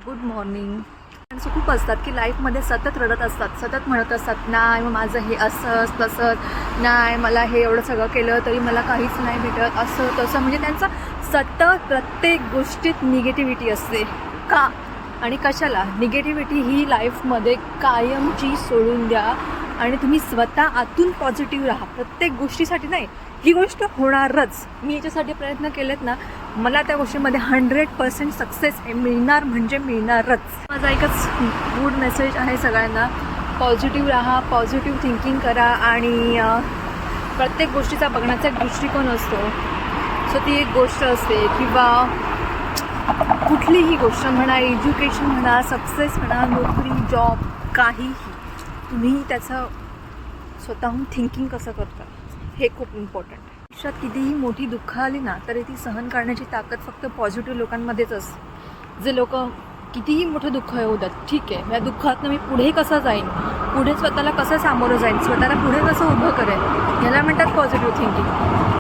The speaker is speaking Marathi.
Good morning. माणसं खूप असतात की लाईफमध्ये सतत रडत असतात, सतत म्हणत असतात नाही मग माझं हे असंच तसंच, नाही मला हे एवढं सगळं केलं तरी मला काहीच नाही भेटत, असं तसं. म्हणजे त्यांचा सतत प्रत्येक गोष्टीत निगेटिव्हिटी असते. का आणि कशाला? निगेटिव्हिटी ही लाईफमध्ये कायमची सोडून द्या आणि तुम्ही स्वतः आतून पॉझिटिव्ह राहा. प्रत्येक गोष्टीसाठी नाही, ही गोष्ट होणारच. मी याच्यासाठी प्रयत्न केलेत ना, मला त्या गोष्टीमध्ये 100% सक्सेस मिळणार म्हणजे मिळणारच. माझा एकच गुड मेसेज आहे सगळ्यांना, पॉझिटिव्ह राहा, पॉझिटिव्ह थिंकिंग करा आणि प्रत्येक गोष्टीचा बघण्याचा एक दृष्टिकोन असतो. सो ती एक गोष्ट असते किंवा कुठलीही गोष्ट म्हणा, एज्युकेशन म्हणा, सक्सेस म्हणा, नोकरी, जॉब, काहीही, तुम्ही त्याचं स्वतःहून थिंकिंग कसं करता हे खूप इम्पॉर्टंट आहे. आयुष्यात कितीही मोठी दुःख आली ना तरी ती सहन करण्याची ताकद फक्त पॉझिटिव्ह लोकांमध्येच असते. जे लोक कितीही मोठं दुःख येऊ द्यात, ठीक आहे, या दुःखातनं मी पुढे कसं जाईन, पुढे स्वतःला कसं सामोरं जाईन, स्वतःला पुढे कसं उभं करेन, याला म्हणतात पॉझिटिव्ह थिंकिंग.